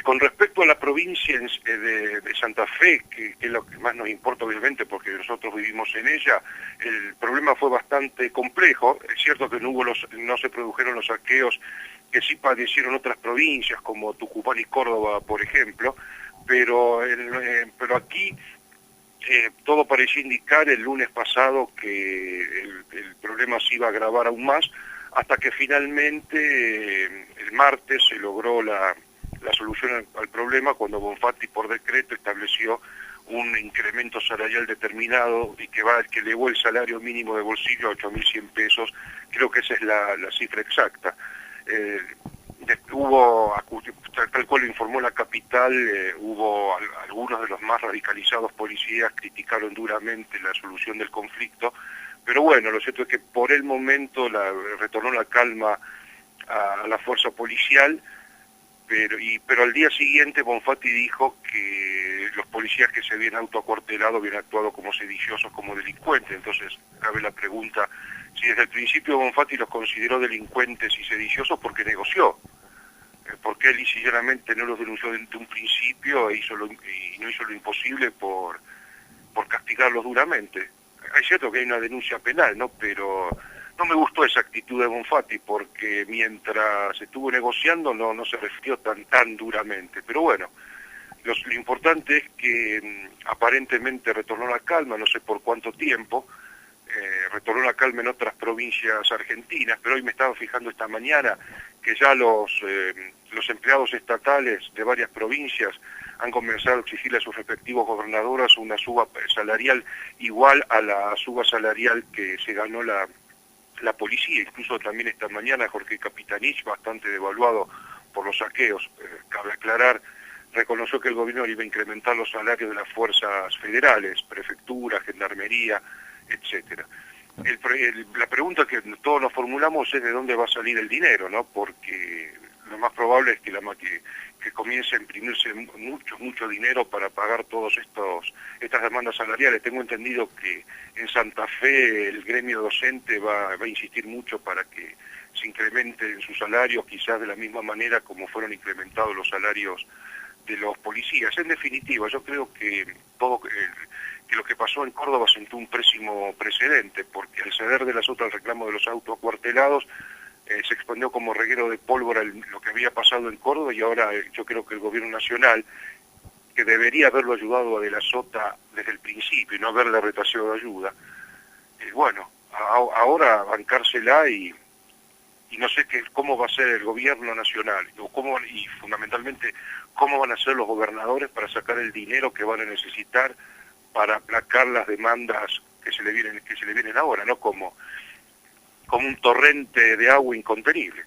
Con respecto a la provincia de Santa Fe, que es lo que más nos importa obviamente porque nosotros vivimos en ella, el problema fue bastante complejo. Es cierto que no se produjeron los saqueos que sí padecieron otras provincias como Tucumán y Córdoba, por ejemplo, pero aquí todo parecía indicar el lunes pasado que el problema se iba a agravar aún más, hasta que finalmente el martes se logró la solución al problema cuando Bonfatti por decreto estableció un incremento salarial determinado y que elevó el salario mínimo de bolsillo a 8.100 pesos, creo que esa es la cifra exacta. Tal cual lo informó la capital, hubo algunos de los más radicalizados policías criticaron duramente la solución del conflicto, pero bueno, lo cierto es que por el momento retornó la calma a la fuerza policial, pero al día siguiente Bonfatti dijo que los policías que se habían autoacuartelado habían actuado como sediciosos, como delincuentes. Entonces cabe la pregunta si desde el principio Bonfatti los consideró delincuentes y sediciosos porque negoció, porque él lisa y llanamente no los denunció desde un principio y no hizo lo imposible por castigarlos duramente. Es cierto que hay una denuncia penal, ¿no? Pero no me gustó esa actitud de Bonfatti porque mientras se estuvo negociando no se refirió tan duramente. Pero bueno, lo importante es que aparentemente retornó la calma, no sé por cuánto tiempo, retornó la calma en otras provincias argentinas, pero hoy me estaba fijando esta mañana que ya los empleados estatales de varias provincias han comenzado a exigirle a sus respectivos gobernadores una suba salarial igual a la suba salarial que se ganó la policía. Incluso también esta mañana Jorge Capitanich, bastante devaluado por los saqueos, cabe aclarar, reconoció que el gobierno iba a incrementar los salarios de las fuerzas federales, prefectura, gendarmería, etcétera. La pregunta que todos nos formulamos es de dónde va a salir el dinero, ¿no? Porque lo más probable es que comience a imprimirse mucho dinero para pagar todas estas demandas salariales. Tengo entendido que en Santa Fe el gremio docente va a insistir mucho para que se incrementen sus salarios, quizás de la misma manera como fueron incrementados los salarios de los policías. En definitiva, yo creo que que lo que pasó en Córdoba sentó un pésimo precedente, porque al ceder de la sota al reclamo de los autoacuartelados, se expandió como reguero de pólvora lo que había pasado en Córdoba, y ahora yo creo que el gobierno nacional, que debería haberlo ayudado a De la Sota desde el principio y no haberle retrasado ayuda, bueno, ahora bancársela y no sé cómo va a ser el gobierno nacional y fundamentalmente cómo van a ser los gobernadores para sacar el dinero que van a necesitar para aplacar las demandas que se le vienen ahora, ¿no? Como un torrente de agua incontenible.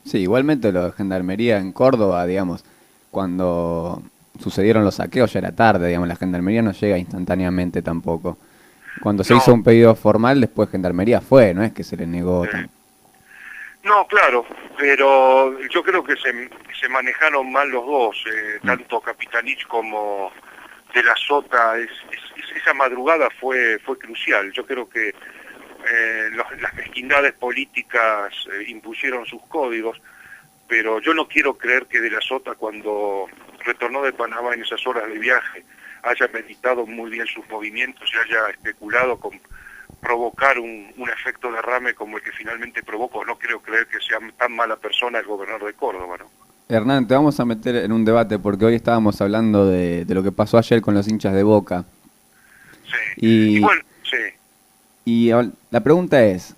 Sí, igualmente lo de Gendarmería en Córdoba, digamos, cuando sucedieron los saqueos ya era tarde, digamos, la Gendarmería no llega instantáneamente tampoco. Cuando se hizo No, un pedido formal, después Gendarmería fue, no es que se le negó eh, tan... no, claro, pero yo creo que se manejaron mal los dos, tanto Capitanich como De la Sota. Esa madrugada fue crucial. Yo creo que las mezquindades políticas impusieron sus códigos, pero yo no quiero creer que De la Sota, cuando retornó de Panamá en esas horas de viaje, haya meditado muy bien sus movimientos y haya especulado con provocar un efecto derrame como el que finalmente provocó. No creo creer que sea tan mala persona el gobernador de Córdoba, ¿no? Hernán, te vamos a meter en un debate porque hoy estábamos hablando de lo que pasó ayer con los hinchas de Boca. Sí. Y Y, bueno, sí. la pregunta es,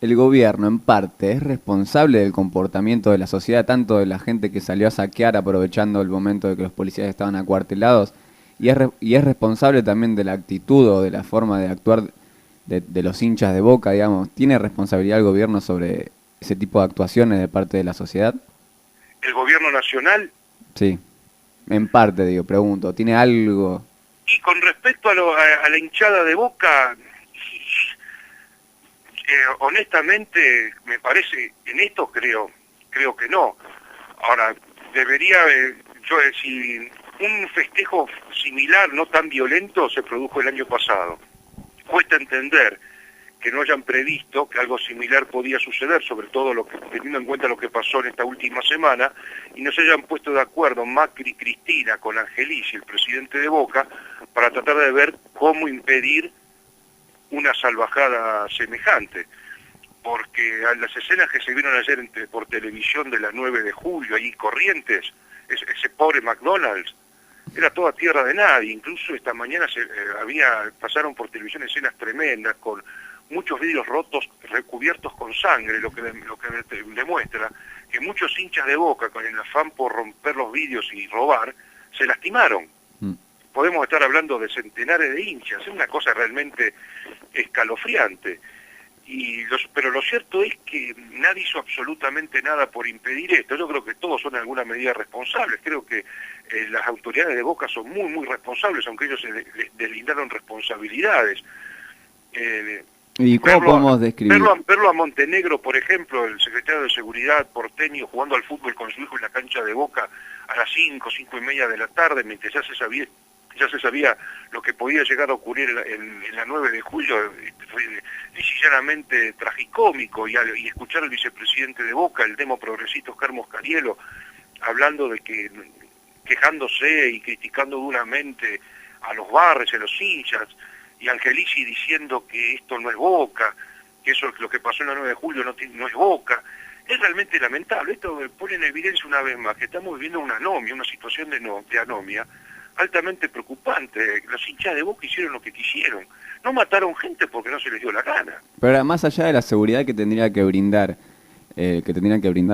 ¿el gobierno en parte es responsable del comportamiento de la sociedad, tanto de la gente que salió a saquear aprovechando el momento de que los policías estaban acuartelados, y es responsable también de la actitud o de la forma de actuar de los hinchas de Boca, digamos? ¿Tiene responsabilidad el gobierno sobre ese tipo de actuaciones de parte de la sociedad? El gobierno nacional, Sí, en parte, digo, pregunto, ¿tiene algo? y con respecto a la hinchada de Boca, honestamente, me parece, en esto creo que no. Ahora, debería, si un festejo similar, no tan violento, se produjo el año pasado. Cuesta entender que no hayan previsto que algo similar podía suceder, sobre todo teniendo en cuenta lo que pasó en esta última semana, y no se hayan puesto de acuerdo Macri y Cristina con Angelici, el presidente de Boca, para tratar de ver cómo impedir una salvajada semejante. Porque a las escenas que se vieron ayer por televisión de la 9 de julio, ahí Corrientes, ese pobre McDonald's, era toda tierra de nadie. Incluso esta mañana pasaron por televisión escenas tremendas con muchos vidrios rotos recubiertos con sangre, lo que demuestra que muchos hinchas de Boca, con el afán por romper los vidrios y robar, se lastimaron. Podemos estar hablando de centenares de hinchas, es una cosa realmente escalofriante. Pero lo cierto es que nadie hizo absolutamente nada por impedir esto. Yo creo que todos son en alguna medida responsables. Creo que las autoridades de Boca son muy, muy responsables, aunque ellos se deslindaron responsabilidades. ¿Y cómo podemos describir? Verlo a Montenegro, por ejemplo, el secretario de Seguridad porteño, jugando al fútbol con su hijo en la cancha de Boca a las 5:30 de la tarde, mientras ya se sabía lo que podía llegar a ocurrir en la 9 de julio, fue llanamente tragicómico, y escuchar al vicepresidente de Boca, el demo progresista Oscar Moscariello, hablando de que, quejándose y criticando duramente a los barrios, a los hinchas, y Angelici diciendo que esto no es Boca, que eso es lo que pasó en la 9 de julio no es Boca. Es realmente lamentable. Esto pone en evidencia una vez más que estamos viviendo una anomia, una situación de anomia altamente preocupante. Los hinchas de Boca hicieron lo que quisieron. No mataron gente porque no se les dio la gana. Pero más allá de la seguridad que tendrían que brindar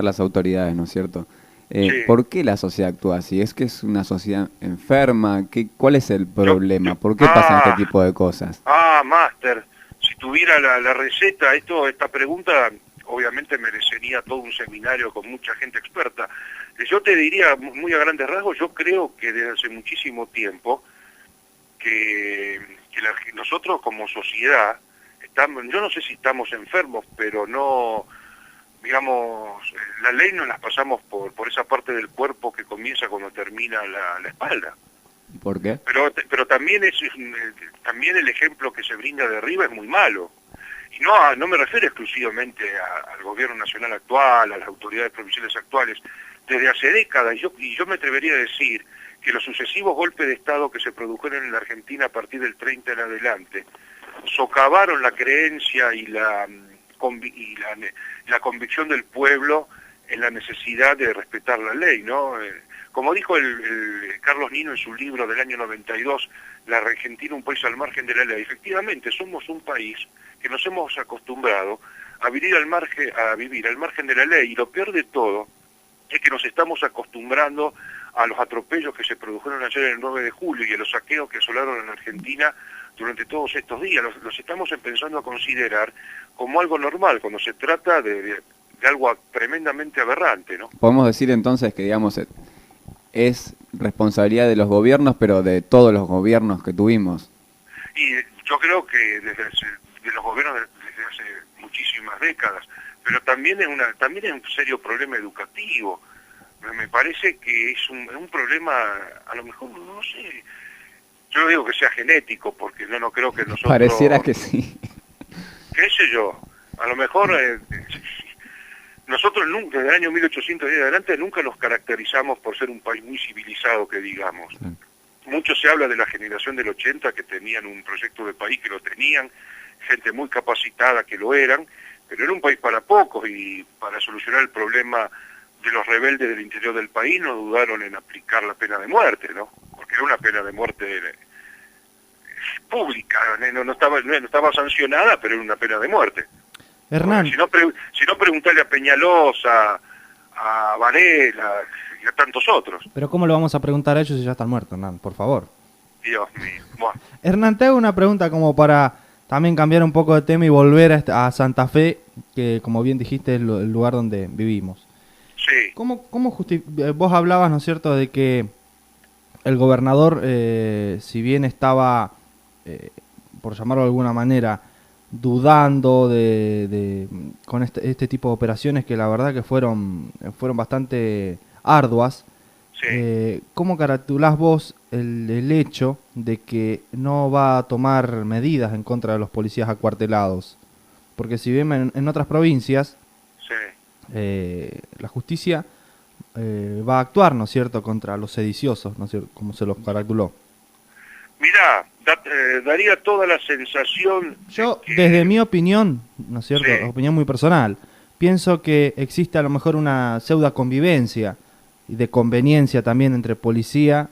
las autoridades, ¿no es cierto? Sí. ¿Por qué la sociedad actúa así? ¿Es que es una sociedad enferma? ¿Cuál es el problema? ¿Por qué pasan este tipo de cosas? Máster, si tuviera la receta, esta pregunta obviamente merecería todo un seminario con mucha gente experta. Yo te diría, muy a grandes rasgos, yo creo que desde hace muchísimo tiempo que nosotros como sociedad yo no sé si estamos enfermos, pero no, digamos, la ley no las pasamos por esa parte del cuerpo que comienza cuando termina la espalda. ¿Por qué? Pero también también el ejemplo que se brinda de arriba es muy malo. Y no me refiero exclusivamente al gobierno nacional actual, a las autoridades provinciales actuales. Desde hace décadas, y yo me atrevería a decir que los sucesivos golpes de Estado que se produjeron en la Argentina a partir del 30 en adelante socavaron la creencia y la convicción del pueblo en la necesidad de respetar la ley, ¿no? Como dijo el Carlos Nino en su libro del año 92, La Argentina, un país al margen de la ley. Efectivamente, somos un país que nos hemos acostumbrado a vivir al margen de la ley, y lo peor de todo es que nos estamos acostumbrando a los atropellos que se produjeron ayer en el 9 de julio y a los saqueos que asolaron en Argentina durante todos estos días. Los estamos empezando a considerar como algo normal, cuando se trata de algo tremendamente aberrante, ¿no? Podemos decir entonces que, digamos, es responsabilidad de los gobiernos, pero de todos los gobiernos que tuvimos. Y yo creo que de los gobiernos desde hace muchísimas décadas, pero también es un serio problema educativo. Me parece que es un problema, a lo mejor, no sé, yo no digo que sea genético, porque no creo que nosotros... Pareciera que sí. ¿Qué sé yo? A lo mejor nosotros nunca, desde el año 1810 adelante, nunca nos caracterizamos por ser un país muy civilizado, que digamos. Sí. Mucho se habla de la generación del 80 que tenían un proyecto de país, que lo tenían, gente muy capacitada que lo eran, pero era un país para pocos, y para solucionar el problema de los rebeldes del interior del país no dudaron en aplicar la pena de muerte, ¿no? Porque era una pena de muerte pública, no estaba sancionada, pero era una pena de muerte. Hernán. Si no preguntarle a Peñalosa, a Varela y a tantos otros. Pero ¿cómo le vamos a preguntar a ellos si ya están muertos, Hernán? Por favor. Dios mío. Bueno. Hernán, te hago una pregunta como para también cambiar un poco de tema y volver a Santa Fe, que como bien dijiste es el lugar donde vivimos. Sí. Vos hablabas, ¿no es cierto?, de que el gobernador, si bien estaba, por llamarlo de alguna manera, dudando con este tipo de operaciones que la verdad que fueron bastante arduas, sí. ¿Cómo caracterizás vos el hecho de que no va a tomar medidas en contra de los policías acuartelados? porque si bien en otras provincias Sí. la justicia va a actuar, ¿no es cierto?, contra los sediciosos, ¿no es cierto?, como se los calculó. Mirá, daría toda la sensación Yo, de que... desde mi opinión, ¿no es cierto?, Sí. opinión muy personal, pienso que existe a lo mejor una pseudo convivencia y de conveniencia también entre policía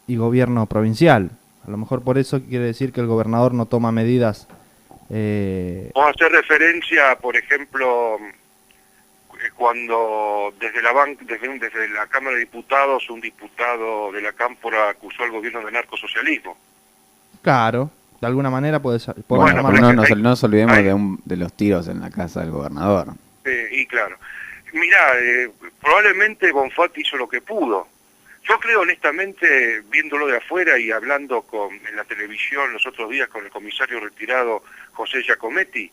y gobierno provincial. A lo mejor por eso quiere decir que el gobernador no toma medidas. Vamos a hacer referencia, por ejemplo, cuando desde la Cámara de Diputados un diputado de la Cámpora acusó al gobierno de narcosocialismo. Claro, de alguna manera puede Bueno, Bueno, pero pero no nos olvidemos hay- de los tiros en la casa del gobernador. y claro, mirá, probablemente Bonfatti hizo lo que pudo. Yo creo honestamente, viéndolo de afuera y hablando en la televisión los otros días con el comisario retirado José Giacometti,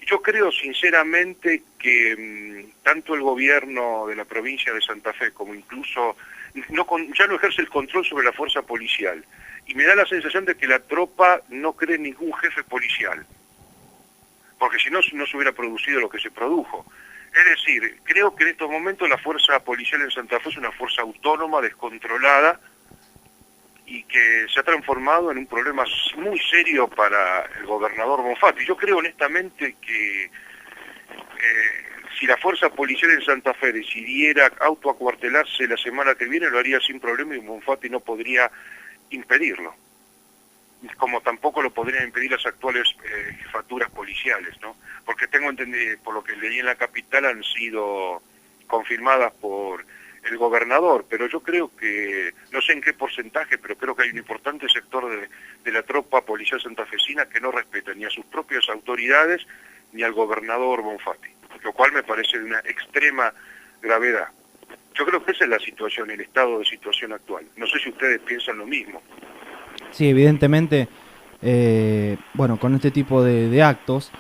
yo creo sinceramente que tanto el gobierno de la provincia de Santa Fe como incluso ya no ejerce el control sobre la fuerza policial. Y me da la sensación de que la tropa no cree en ningún jefe policial, porque si no, no se hubiera producido lo que se produjo. Es decir, creo que en estos momentos la fuerza policial en Santa Fe es una fuerza autónoma, descontrolada, y que se ha transformado en un problema muy serio para el gobernador Bonfatti. Yo creo honestamente que si la fuerza policial en Santa Fe decidiera autoacuartelarse la semana que viene, lo haría sin problema y Bonfatti no podría impedirlo, como tampoco lo podrían impedir las actuales jefaturas policiales, ¿no? Porque tengo entendido, por lo que leí en la capital, han sido confirmadas por el gobernador, pero yo creo que, no sé en qué porcentaje, pero creo que hay un importante sector de la tropa policial santafesina que no respeta ni a sus propias autoridades ni al gobernador Bonfatti, lo cual me parece de una extrema gravedad. Yo creo que esa es la situación, el estado de situación actual. No sé si ustedes piensan lo mismo. Sí, evidentemente, bueno, con este tipo de actos,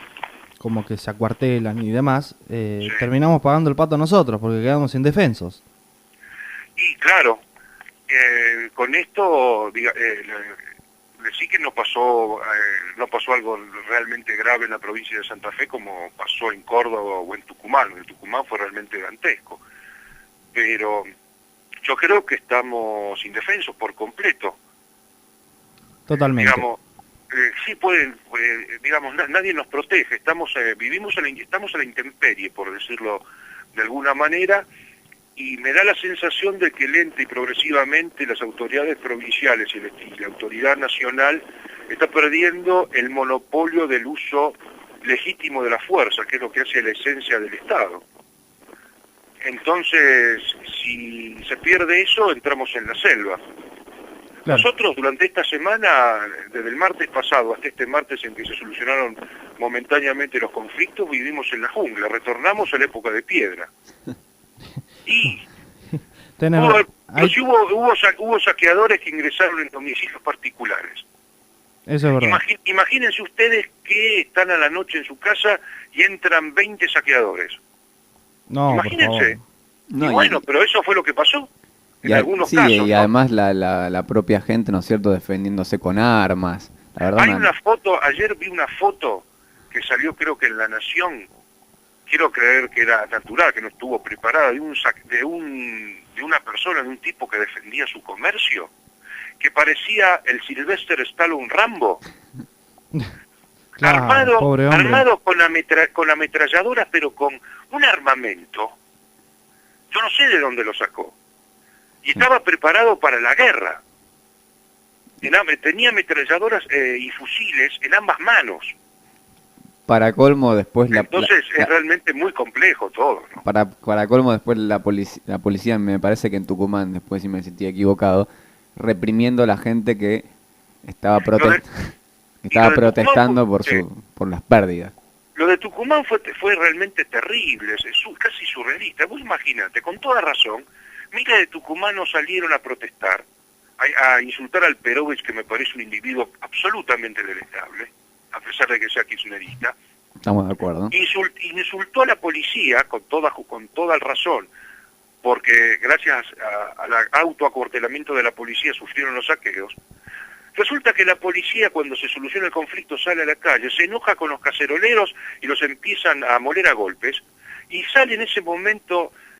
como que se acuartelan y demás, Sí. terminamos pagando el pato nosotros, porque quedamos indefensos. Y claro, con esto sí que no pasó algo realmente grave en la provincia de Santa Fe como pasó en Córdoba o en Tucumán. En Tucumán fue realmente dantesco. Pero yo creo que estamos indefensos por completo. Totalmente. Digamos, sí digamos, nadie nos protege. Estamos a la intemperie, por decirlo de alguna manera. Y me da la sensación de que lenta y progresivamente las autoridades provinciales y la autoridad nacional está perdiendo el monopolio del uso legítimo de la fuerza, que es lo que hace la esencia del Estado. Entonces, si se pierde eso, entramos en la selva. Claro. Nosotros durante esta semana, desde el martes pasado hasta este martes en que se solucionaron momentáneamente los conflictos, vivimos en la jungla, retornamos a la época de piedra. Y hubo saqueadores que ingresaron en domicilios particulares. Eso es verdad. Imagínense ustedes que están a la noche en su casa y entran 20 saqueadores. No, Imagínense. No, y bueno, pero eso fue lo que pasó. En algunos sí, casos. y ¿no? además la propia gente, ¿no es cierto?, defendiéndose con armas. La verdad, Hay una foto, ayer vi una foto que salió creo que en La Nación, quiero creer que era natural, que no estuvo preparada, de una persona, de un tipo que defendía su comercio, que parecía el Sylvester Stallone Rambo, Claro, pobre hombre. armado con ametralladoras, pero con un armamento, yo no sé de dónde lo sacó, y estaba preparado para la guerra. Tenía ametralladoras y fusiles en ambas manos. Para colmo después Entonces es realmente muy complejo todo, ¿no? para colmo después la policía, me parece que en Tucumán, después si me sentí equivocado, reprimiendo a la gente que estaba protestando por las pérdidas. Lo de Tucumán fue realmente terrible, casi surrealista. Vos imaginate, con toda razón, miles de tucumanos salieron a protestar, a insultar al Perovich, que me parece un individuo absolutamente detestable, a pesar de que sea kirchnerista. Estamos de acuerdo. Insultó a la policía con toda razón, porque gracias al autoacuartelamiento de la policía sufrieron los saqueos. Resulta que la policía, cuando se soluciona el conflicto, sale a la calle, se enoja con los caceroleros y los empiezan a moler a golpes, y sale en ese momento